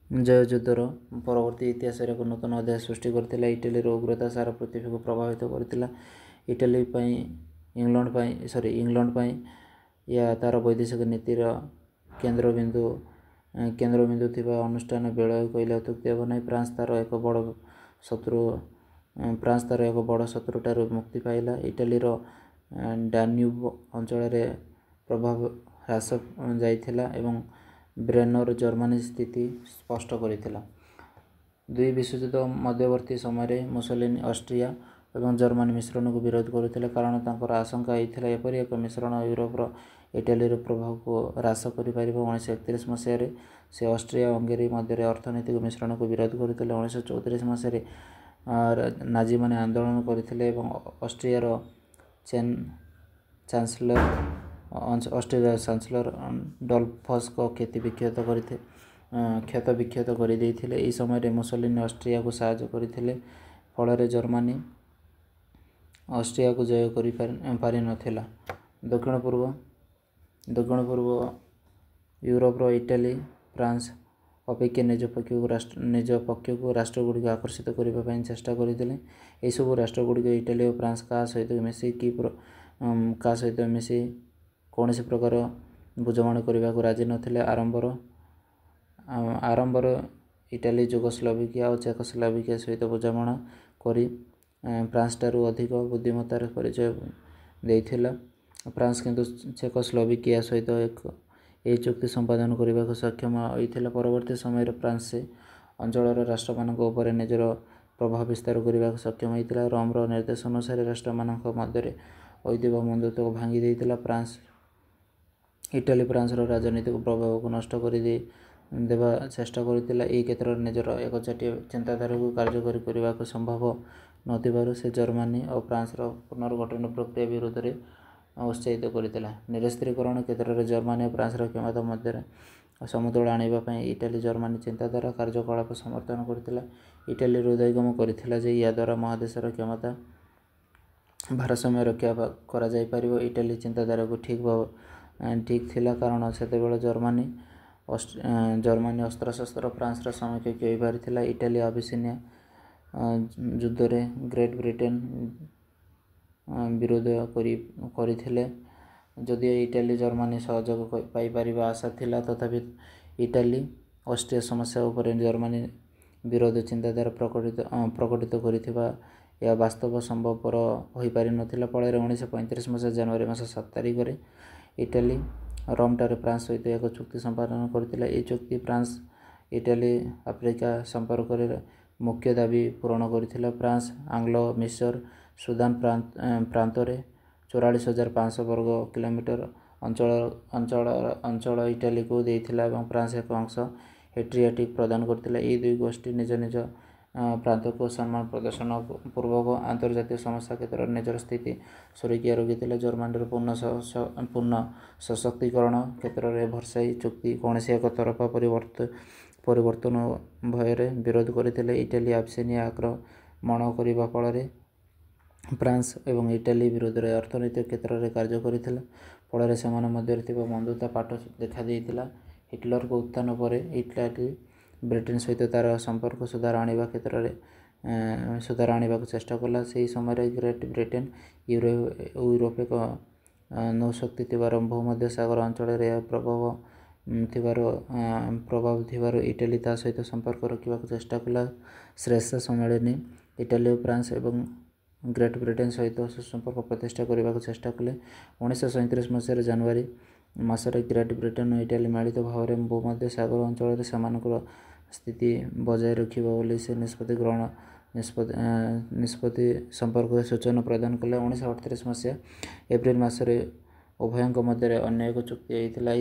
ଜୟ ଯୁଦ୍ଧର ପରବର୍ତ୍ତୀ ଇତିହାସରେ ଏକ ନୂତନ ଅଧ୍ୟାୟ ସୃଷ୍ଟି କରିଥିଲା। ଇଟାଲୀର ଉଗ୍ରତା ସାରା ପୃଥିବୀକୁ ପ୍ରଭାବିତ କରିଥିଲା। ଇଂଲଣ୍ଡ ପାଇଁ ଏହା ତା'ର ବୈଦେଶିକ ନୀତିର କେନ୍ଦ୍ରବିନ୍ଦୁ ଥିବା ଅନୁଷ୍ଠାନ ବିଳୟ କହିଲେ ଅତ୍ୟୁକ୍ତି ହେବ ନାହିଁ। ଫ୍ରାନ୍ସ ତାର ଏକ ବଡ଼ ଶତ୍ରୁଠାରୁ ମୁକ୍ତି ପାଇଲା। ଇଟାଲୀର ଡାନ୍ୟୁବ ଅଞ୍ଚଳରେ ପ୍ରଭାବ ହ୍ରାସ ଯାଇଥିଲା ଏବଂ ବ୍ରେନର ଜର୍ମାନୀ ସ୍ଥିତି ସ୍ପଷ୍ଟ କରିଥିଲା। ଦୁଇ ବିଶ୍ୱଯୁଦ୍ଧ ମଧ୍ୟବର୍ତ୍ତୀ ସମୟରେ ମୁସୋଲିନି ଅଷ୍ଟ୍ରିଆ ଏବଂ ଜର୍ମାନୀ ମିଶ୍ରଣକୁ ବିରୋଧ କରୁଥିଲେ, କାରଣ ତାଙ୍କର ଆଶଙ୍କା ହୋଇଥିଲା ଏପରି ଏକ ମିଶ୍ରଣ ୟୁରୋପର ଇଟାଲୀର ପ୍ରଭାବକୁ ହ୍ରାସ କରିପାରିବ। 1931 ମସିହାରେ ସେ ଅଷ୍ଟ୍ରିଆ ହଙ୍ଗେରୀ ମଧ୍ୟରେ ଅର୍ଥନୈତିକ ମିଶ୍ରଣକୁ ବିରୋଧ କରୁଥିଲେ। 1934 ମସିହାରେ ନାଜିମାନେ ଆନ୍ଦୋଳନ କରିଥିଲେ ଏବଂ ଅଷ୍ଟ୍ରିଆର ଚାନ୍ସେଲର ଡଲଫସ୍ଙ୍କ କ୍ଷତ ବିକ୍ଷତ କରିଦେଇଥିଲେ। ଏହି ସମୟରେ ମୁସୋଲିନି ଅଷ୍ଟ୍ରିଆକୁ ସାହାଯ୍ୟ କରିଥିଲେ, ଫଳରେ ଜର୍ମାନୀ ଅଷ୍ଟ୍ରିଆକୁ ଜୟ କରିପାରିନଥିଲା। ଦକ୍ଷିଣ ପୂର୍ବ ୟୁରୋପର ଇଟାଲୀ ଫ୍ରାନ୍ସ ଅପେକ୍ଷା ନିଜ ପକ୍ଷକୁ ରାଷ୍ଟ୍ରଗୁଡ଼ିକ ଆକର୍ଷିତ କରିବା ପାଇଁ ଚେଷ୍ଟା କରିଥିଲେ। ଏହିସବୁ ରାଷ୍ଟ୍ରଗୁଡ଼ିକ ଇଟାଲୀ ଓ ଫ୍ରାନ୍ସ କାହା ସହିତ ମିଶି କୌଣସି ପ୍ରକାର ବୁଝାମଣା କରିବାକୁ ରାଜି ନଥିଲେ। ଆରମ୍ଭରେ ଇଟାଲୀ ଯୁଗୋସ୍ଲୋଭାକିଆ ଓ ଚେକୋସ୍ଲୋଭାକିଆ ସହିତ ବୁଝାମଣା କରି ଫ୍ରାନ୍ସଠାରୁ ଅଧିକ ବୁଦ୍ଧିମତ୍ତାର ପରିଚୟ ଦେଇଥିଲା। ଫ୍ରାନ୍ସ କିନ୍ତୁ ଚେକୋସ୍ଲୋଭାକିଆ ସହିତ ଏହି ଚୁକ୍ତି ସମ୍ପାଦନ କରିବାକୁ ସକ୍ଷମ ହୋଇଥିଲା। ପରବର୍ତ୍ତୀ ସମୟରେ ଫ୍ରାନ୍ସ ସେ ଅଞ୍ଚଳର ରାଷ୍ଟ୍ରମାନଙ୍କ ଉପରେ ନିଜର ପ୍ରଭାବ ବିସ୍ତାର କରିବାକୁ ସକ୍ଷମ ହୋଇଥିଲା। ରୋମର ନିର୍ଦ୍ଦେଶ ଅନୁସାରେ ରାଷ୍ଟ୍ରମାନଙ୍କ ମଧ୍ୟରେ ହୋଇଥିବା ବନ୍ଧୁତ୍ୱକୁ ଭାଙ୍ଗି ଦେଇଥିଲା। ଇଟାଲୀ ଫ୍ରାନ୍ସର ରାଜନୈତିକ ପ୍ରଭାବକୁ ନଷ୍ଟ କରିଦେବା ଚେଷ୍ଟା କରିଥିଲା। ଏହି କ୍ଷେତ୍ରରେ ନିଜର ଏକଚାଟିଆ ଚିନ୍ତାଧାରାକୁ କାର୍ଯ୍ୟକାରୀ କରିବାକୁ ସମ୍ଭବ ନଥିବାରୁ ସେ ଜର୍ମାନୀ ଓ ଫ୍ରାନ୍ସର ପୁନର୍ଗଠନ ପ୍ରକ୍ରିୟା ବିରୋଧରେ ଉତ୍ସାହିତ କରିଥିଲା। ନିରସ୍ତ୍ରୀକରଣ କ୍ଷେତ୍ରରେ ଜର୍ମାନୀ ଓ ଫ୍ରାନ୍ସର କ୍ଷମତା ମଧ୍ୟରେ ସମତୋଳ ଆଣିବା ପାଇଁ ଇଟାଲୀ ଜର୍ମାନୀ ଚିନ୍ତାଧାରା କାର୍ଯ୍ୟକଳାପ ସମର୍ଥନ କରିଥିଲା। ଇଟାଲୀ ହୃଦୟଙ୍ଗମ କରିଥିଲା ଯେ ଏହାଦ୍ୱାରା ମହାଦେଶର କ୍ଷମତା ଭାରସାମ୍ୟ ରକ୍ଷା କରାଯାଇପାରିବ। ଇଟାଲୀ ଚିନ୍ତାଧାରାକୁ ଠିକ୍ ଥିଲା, କାରଣ ସେତେବେଳେ ଜର୍ମାନୀ ଅସ୍ତ୍ରଶସ୍ତ୍ର ଫ୍ରାନ୍ସର ସମକକ୍ଷ ହୋଇପାରିଥିଲା। ଇଟାଲୀ ଆବିସିନିଆ ଯୁଦ୍ଧରେ ଗ୍ରେଟ୍ ବ୍ରିଟେନ ବିରୋଧ କରିଥିଲେ। ଯଦିଓ ଇଟାଲୀ ଜର୍ମାନୀ ସହଯୋଗ ପାଇପାରିବା ଆଶା ଥିଲା, ତଥାପି ଇଟାଲୀ ଅଷ୍ଟ୍ରିଆ ସମସ୍ୟା ଉପରେ ଜର୍ମାନୀ ବିରୋଧ ଚିନ୍ତାଧାରା ପ୍ରକଟିତ କରିଥିବା ଏହା ବାସ୍ତବ ସମ୍ଭବପର ହୋଇପାରିନଥିଲା। ଫଳରେ 1935 ମସିହା ଜାନୁଆରୀ ମାସ 7 ତାରିଖରେ ଇଟାଲୀ ରୋମଠାରେ ଫ୍ରାନ୍ସ ସହିତ ଏକ ଚୁକ୍ତି ସମ୍ପାଦନ କରିଥିଲା। ଏହି ଚୁକ୍ତି ଫ୍ରାନ୍ସ ଇଟାଲୀ ଆଫ୍ରିକା ସମ୍ପର୍କରେ ମୁଖ୍ୟ ଦାବି ପୂରଣ କରିଥିଲା। ଫ୍ରାନ୍ସ ଆଙ୍ଗ୍ଲୋ-ମିଶର ସୁଦାନ ପ୍ରାନ୍ତରେ 44,500 ବର୍ଗ କିଲୋମିଟର ଅଞ୍ଚଳ ଇଟାଲୀକୁ ଦେଇଥିଲା ଏବଂ ଫ୍ରାନ୍ସ ଏକ ଅଂଶ ହେଡ୍ରିଆଟିକ୍ ପ୍ରଦାନ କରିଥିଲା। ଏହି ଦୁଇ ଗୋଷ୍ଠୀ ନିଜ ନିଜ ପ୍ରାନ୍ତକୁ ସମ୍ମାନ ପ୍ରଦର୍ଶନ ପୂର୍ବକ ଆନ୍ତର୍ଜାତିକ ସମସ୍ୟା କ୍ଷେତ୍ରରେ ନିଜର ସ୍ଥିତି ସୁରକ୍ଷା ରଖିଥିଲେ। ଜର୍ମାନୀର ପୂର୍ଣ୍ଣ ସଶକ୍ତିକରଣ କ୍ଷେତ୍ରରେ ଭର୍ସାଇ ଚୁକ୍ତି କୌଣସି ଏକ ତରଫା ପରିବର୍ତ୍ତନ ଭୟରେ ବିରୋଧ କରିଥିଲେ। ଇଟାଲୀ ଆବିସିନିଆ ଆକ୍ରମଣ କରିବା ଫଳରେ ଫ୍ରାନ୍ସ ଏବଂ ଇଟାଲୀ ବିରୋଧରେ ଅର୍ଥନୈତିକ କ୍ଷେତ୍ରରେ କାର୍ଯ୍ୟ କରିଥିଲା, ଫଳରେ ସେମାନଙ୍କ ମଧ୍ୟରେ ଥିବା ବନ୍ଧୁତା ଫାଟ ଦେଖାଦେଇଥିଲା। ହିଟଲରଙ୍କ ଉତ୍ଥାନ ପରେ ଇଟାଲୀ ବ୍ରିଟେନ ସହିତ ତାର ସମ୍ପର୍କ ସୁଧାର ଆଣିବାକୁ ଚେଷ୍ଟା କଲା। ସେହି ସମୟରେ ଗ୍ରେଟ୍ ବ୍ରିଟେନ ୟୁରୋପ ଏକ ନୌଶକ୍ତି ଥିବାରୁ ଭୂମଧ୍ୟସାଗର ଅଞ୍ଚଳରେ ଏହାର ପ୍ରଭାବ ଥିବାରୁ ଇଟାଲୀ ତା ସହିତ ସମ୍ପର୍କ ରଖିବାକୁ ଚେଷ୍ଟା କଲା। ଶ୍ରେଷ୍ଠ ସମ୍ମିଳନୀ ଇଟାଲୀ ଓ ଫ୍ରାନ୍ସ ଏବଂ ଗ୍ରେଟ୍ ବ୍ରିଟେନ ସହିତ ସୁସମ୍ପର୍କ ପ୍ରତିଷ୍ଠା କରିବାକୁ ଚେଷ୍ଟା କଲେ। 1937 ମସିହାର ଜାନୁଆରୀ ମାସରେ ଗ୍ରେଟ୍ ବ୍ରିଟେନ ଓ ଇଟାଲୀ ମିଳିତ ଭାବରେ ଭୂମଧ୍ୟସାଗର ଅଞ୍ଚଳରେ ସେମାନଙ୍କର ସ୍ଥିତି ବଜାୟ ରଖିବ ବୋଲି ସେ ନିଷ୍ପତ୍ତି ସମ୍ପର୍କରେ ସୂଚନା ପ୍ରଦାନ କଲେ। 1938 ମସିହା ଏପ୍ରିଲ ମାସରେ ଉଭୟଙ୍କ ମଧ୍ୟରେ ଅନ୍ୟ ଏକ ଚୁକ୍ତି ହୋଇଥିଲା।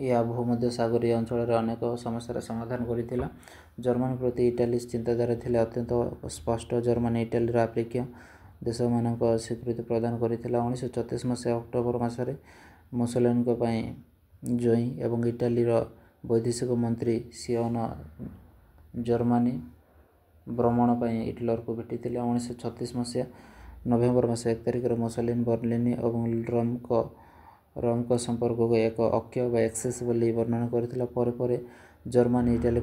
ଏହା ଭୂମଧ୍ୟସାଗରୀୟ ଅଞ୍ଚଳରେ ଅନେକ ସମସ୍ୟାର ସମାଧାନ କରିଥିଲା। ଜର୍ମାନୀ ପ୍ରତି ଇଟାଲୀର ଚିନ୍ତାଧାରା ଥିଲା ଅତ୍ୟନ୍ତ ସ୍ପଷ୍ଟ। ଜର୍ମାନୀ ଇଟାଲୀର ଆଫ୍ରିକୀୟ ଦେଶମାନଙ୍କୁ ସ୍ୱୀକୃତି ପ୍ରଦାନ କରିଥିଲା। 1934 ମସିହା ଅକ୍ଟୋବର ମାସରେ ମୁସୋଲିନିଙ୍କ ପାଇଁ ଜୋଇଁ ଏବଂ ଇଟାଲୀର ବୈଦେଶିକ ମନ୍ତ୍ରୀ ସିଓନ ଜର୍ମାନୀ ଭ୍ରମଣ ପାଇଁ ହିଟଲରଙ୍କୁ ଭେଟିଥିଲେ। 1936 ମସିହା ନଭେମ୍ବର ମାସ 1 ତାରିଖରେ ମୁସୋଲିନି ବର୍ଲିନ ଏବଂ ରୋମଙ୍କ ସମ୍ପର୍କକୁ ଏକ ଅକ୍ଷ ବା ଏକ୍ସିସ ବୋଲି ବର୍ଣ୍ଣନା କରିଥିଲା। ପରେ ଜର୍ମାନୀ ଇଟାଲୀ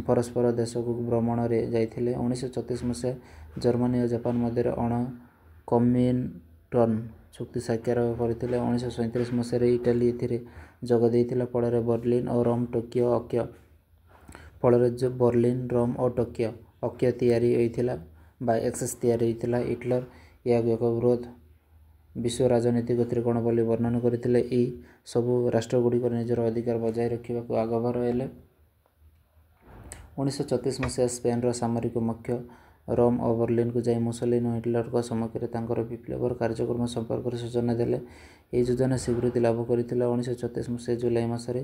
ପରସ୍ପର ଦେଶକୁ ଭ୍ରମଣରେ ଯାଇଥିଲେ। 1934 ମସିହା ଜର୍ମାନୀ ଓ ଜାପାନ ମଧ୍ୟରେ ଅଣ-କମିନ୍ଟର୍ନ ଚୁକ୍ତି ସ୍ୱାକ୍ଷର କରିଥିଲେ। 1937 ମସିହାରେ ଇଟାଲୀ ଏଥିରେ ଯୋଗ ଦେଇଥିଲା। ଫଳରେ ବର୍ଲିନ ଓ ରୋମ ଟୋକିଓ ଅକ୍ଷ ତିଆରି ହୋଇଥିଲା ବା ଏକ୍ସେସ୍ ତିଆରି ହୋଇଥିଲା। ହିଟଲର ଏହାକୁ ଏକ ବୃହତ ବିଶ୍ୱ ରାଜନୈତିକ ତ୍ରିକୋଣ ବୋଲି ବର୍ଣ୍ଣନା କରିଥିଲେ। ଏହି ସବୁ ରାଷ୍ଟ୍ରଗୁଡ଼ିକର ନିଜର ଅଧିକାର ବଜାୟ ରଖିବାକୁ ଆଗଭର ହେଲେ। 1934 ମସିହା ସ୍ପେନର ସାମରିକ ମୁଖ୍ୟ ରୋମ ଓ ବର୍ଲିନକୁ ଯାଇ ମୁସୋଲିନି ଓ ହିଟଲରଙ୍କ ସମ୍ମୁଖରେ ତାଙ୍କର ବିପ୍ଳବର କାର୍ଯ୍ୟକ୍ରମ ସମ୍ପର୍କରେ ସୂଚନା ଦେଲେ। ଏହି ଯୋଜନା ସ୍ୱୀକୃତି ଲାଭ କରିଥିଲା। 1934 ମସିହା ଜୁଲାଇ ମାସରେ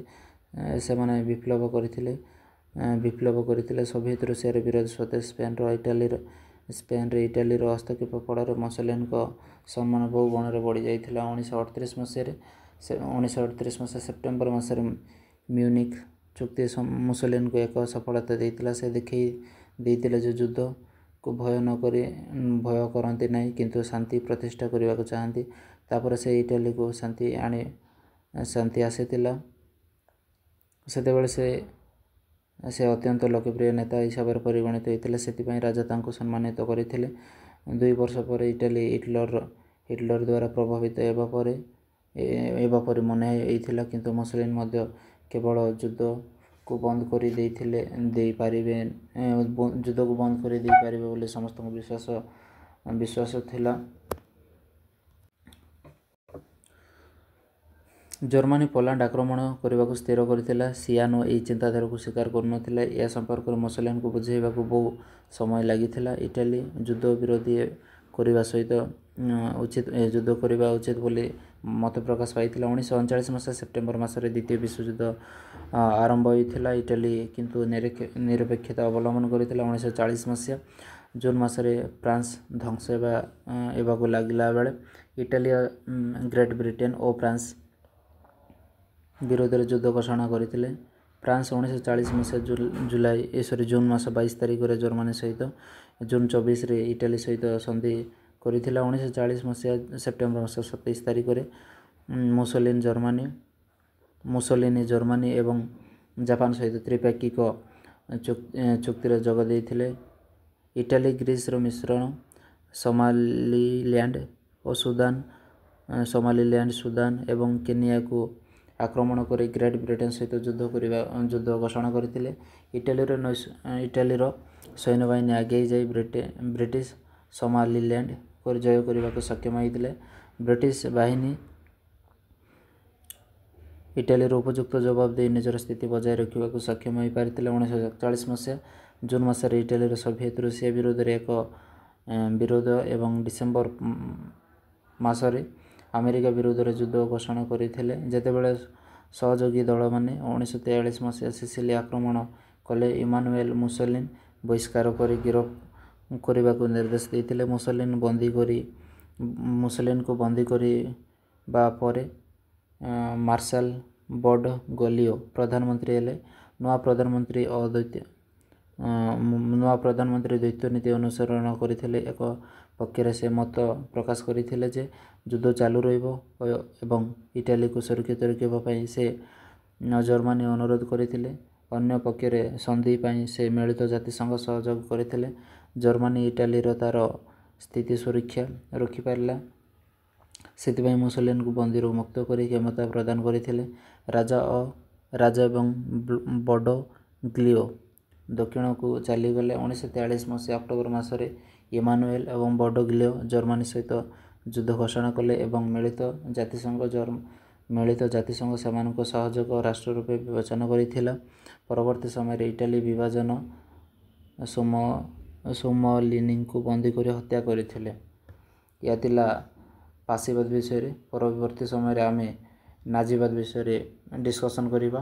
ସେମାନେ ବିପ୍ଳବ କରିଥିଲେ। ସୋଭିଏତ ରୁଷିଆର ବିରୋଧ ସତ୍ତ୍ୱେ ସ୍ପେନରେ ଇଟାଲୀର ହସ୍ତକ୍ଷେପ ଫଳରେ ମୁସୋଲିନିଙ୍କ ସମ୍ମାନ ବହୁ ଗୁଣରେ ବଢ଼ିଯାଇଥିଲା। 1938 ମସିହା ସେପ୍ଟେମ୍ବର ମାସରେ ମ୍ୟୁନିଖ ଚୁକ୍ତି ମୁସୋଲିନିଙ୍କୁ ଏକ ସଫଳତା ଦେଇଥିଲା। ସେ ଦେଖାଇ ଦେଇଥିଲେ ଯେ ଯୁଦ୍ଧକୁ ଭୟ କରନ୍ତି ନାହିଁ କିନ୍ତୁ ଶାନ୍ତି ପ୍ରତିଷ୍ଠା କରିବାକୁ ଚାହାନ୍ତି। ତାପରେ ସେ ଇଟାଲୀକୁ ଶାନ୍ତି ଆସିଥିଲା। ସେତେବେଳେ ସେ ଅତ୍ୟନ୍ତ ଲୋକପ୍ରିୟ ନେତା ହିସାବରେ ପରିଗଣିତ ହୋଇଥିଲେ। ସେଥିପାଇଁ ରାଜା ତାଙ୍କୁ ସମ୍ମାନିତ କରିଥିଲେ। 2 ବର୍ଷ ପରେ ଇଟାଲୀ ହିଟଲର ଦ୍ୱାରା ପ୍ରଭାବିତ ହେବା ପରି ମନେ ହୋଇଥିଲା। କିନ୍ତୁ ମୁସୋଲିନି ମଧ୍ୟ କେବଳ ଯୁଦ୍ଧକୁ ବନ୍ଦ କରି ଦେଇପାରିବେ ବୋଲି ସମସ୍ତଙ୍କ ବିଶ୍ୱାସ ଥିଲା। ଜର୍ମାନୀ ପୋଲାଣ୍ଡ ଆକ୍ରମଣ କରିବାକୁ ସ୍ଥିର କରିଥିଲା। ସିଆନୋ ଏହି ଚିନ୍ତାଧାରାକୁ ସ୍ୱୀକାର କରୁନଥିଲା। ଏହା ସମ୍ପର୍କରେ ମୁସୋଲିନିଙ୍କୁ ବୁଝାଇବାକୁ ବହୁ ସମୟ ଲାଗିଥିଲା। ଇଟାଲୀ ଯୁଦ୍ଧ କରିବା ଉଚିତ ବୋଲି ମତ ପ୍ରକାଶ ପାଇଥିଲା। 1939 ମସିହା ସେପ୍ଟେମ୍ବର ମାସରେ ଦ୍ୱିତୀୟ ବିଶ୍ୱଯୁଦ୍ଧ ଆରମ୍ଭ ହୋଇଥିଲା। ଇଟାଲୀ କିନ୍ତୁ ନିରପେକ୍ଷତା ଅବଲମ୍ବନ କରିଥିଲା। 1940 ମସିହା ଜୁନ୍ ମାସରେ ଫ୍ରାନ୍ସ ଧ୍ୱଂସ ହେବାକୁ ଲାଗିଲା ବେଳେ ଇଟାଲୀ ଗ୍ରେଟ୍ ବ୍ରିଟେନ ଓ ଫ୍ରାନ୍ସ ବିରୋଧରେ ଯୁଦ୍ଧ ଘୋଷଣା କରିଥିଲେ। ଫ୍ରାନ୍ସ 1940 ମସିହା ଜୁନ୍ ମାସ 22 ତାରିଖରେ ଜର୍ମାନୀ ସହିତ, ଜୁନ୍ 24ରେ ଇଟାଲୀ ସହିତ ସନ୍ଧି କରିଥିଲା। 1940 ମସିହା ସେପ୍ଟେମ୍ବର ମାସ 27 ତାରିଖରେ ମୁସୋଲିନି ଜର୍ମାନୀ ଏବଂ ଜାପାନ ସହିତ ତ୍ରିପାକ୍ଷିକ ଚୁକ୍ତିରେ ଯୋଗ ଦେଇଥିଲେ। ଇଟାଲୀ ଗ୍ରୀସର ମିଶ୍ରଣ ସୋମାଲିଲ୍ୟାଣ୍ଡ, ସୁଦାନ ଏବଂ କେନିଆକୁ ଆକ୍ରମଣ କରି ଗ୍ରେଟ୍ ବ୍ରିଟେନ ସହିତ ଯୁଦ୍ଧ ଘୋଷଣା କରିଥିଲେ। ଇଟାଲୀର ସୈନ୍ୟବାହିନୀ ଆଗେଇ ଯାଇ ବ୍ରିଟିଶ ସୋମାଲିଲ୍ୟାଣ୍ଡ ଜୟ କରିବାକୁ ସକ୍ଷମ ହୋଇଥିଲେ। ବ୍ରିଟିଶ ବାହିନୀ ଇଟାଲୀର ଉପଯୁକ୍ତ ଜବାବ ଦେଇ ନିଜର ସ୍ଥିତି ବଜାୟ ରଖିବାକୁ ସକ୍ଷମ ହୋଇପାରିଥିଲେ। 1941 ମସିହା ଜୁନ୍ ମାସରେ ଇଟାଲୀର ସୋଭିଏତ ରୁଷିଆ ବିରୋଧରେ ଏକ ବିରୋଧ ଏବଂ ଡିସେମ୍ବର ମାସରେ ଆମେରିକା ବିରୋଧରେ ଯୁଦ୍ଧ ଘୋଷଣା କରିଥିଲେ। ଯେତେବେଳେ ସହଯୋଗୀ ଦଳମାନେ 1943 ମସିହା ସିସିଲି ଆକ୍ରମଣ କଲେ, ଇମାନୁଏଲ ମୁସୋଲିନି ବହିଷ୍କାର କରି ଗିରଫ କରିବାକୁ ନିର୍ଦ୍ଦେଶ ଦେଇଥିଲେ। ମୁସୋଲିନିଙ୍କୁ ବନ୍ଦୀ କରିବା ପରେ ମାର୍ଶାଲ ବଡ଼ଗୋଲିଓ ପ୍ରଧାନମନ୍ତ୍ରୀ ହେଲେ। ନୂଆ ପ୍ରଧାନମନ୍ତ୍ରୀ ଦ୍ୱୈତ ନୀତି ଅନୁସରଣ କରିଥିଲେ। ଏକ ପକ୍ଷରେ ସେ ମତ ପ୍ରକାଶ କରିଥିଲେ ଯେ ଯୁଦ୍ଧ ଚାଲୁ ରହିବ ଏବଂ ଇଟାଲୀକୁ ସୁରକ୍ଷିତ ରଖିବା ପାଇଁ ସେ ଜର୍ମାନୀ ଅନୁରୋଧ କରିଥିଲେ। ଅନ୍ୟ ପକ୍ଷରେ ସନ୍ଧି ପାଇଁ ସେ ମିଳିତ ଜାତିସଂଘ ସହଯୋଗ କରିଥିଲେ। ଜର୍ମାନୀ ଇଟାଲୀର ତା'ର ସ୍ଥିତି ସୁରକ୍ଷା ରଖିପାରିଲା। ସେଥିପାଇଁ ମୁସୋଲିନିଙ୍କୁ ବନ୍ଦୀରୁ ମୁକ୍ତ କରି କ୍ଷମତା ପ୍ରଦାନ କରିଥିଲେ। ରାଜା ଏବଂ ବଡ଼ଗ୍ଲିଓ ଦକ୍ଷିଣକୁ ଚାଲିଗଲେ। 1943 ମସିହା ଅକ୍ଟୋବର ମାସରେ ଇମାନୁଏଲ ଏବଂ ବଡ଼ଗ୍ଲିଓ ଜର୍ମାନୀ ସହିତ ଯୁଦ୍ଧ ଘୋଷଣା କଲେ ଏବଂ ମିଳିତ ଜାତିସଂଘ ସେମାନଙ୍କୁ ସହଯୋଗ ରାଷ୍ଟ୍ର ରୂପେ ବିବେଚନା କରିଥିଲା। ପରବର୍ତ୍ତୀ ସମୟରେ ଇଟାଲୀ ବିଭାଜନ ମୁସୋଲିନିଙ୍କୁ ବନ୍ଦୀ କରି ହତ୍ୟା କରିଥିଲେ। ଏହା ଥିଲା ଫାସିବାଦ ବିଷୟରେ। ପରବର୍ତ୍ତୀ ସମୟରେ ଆମେ ନାଜିବାଦ ବିଷୟରେ ଡିସ୍କସନ୍ କରିବା।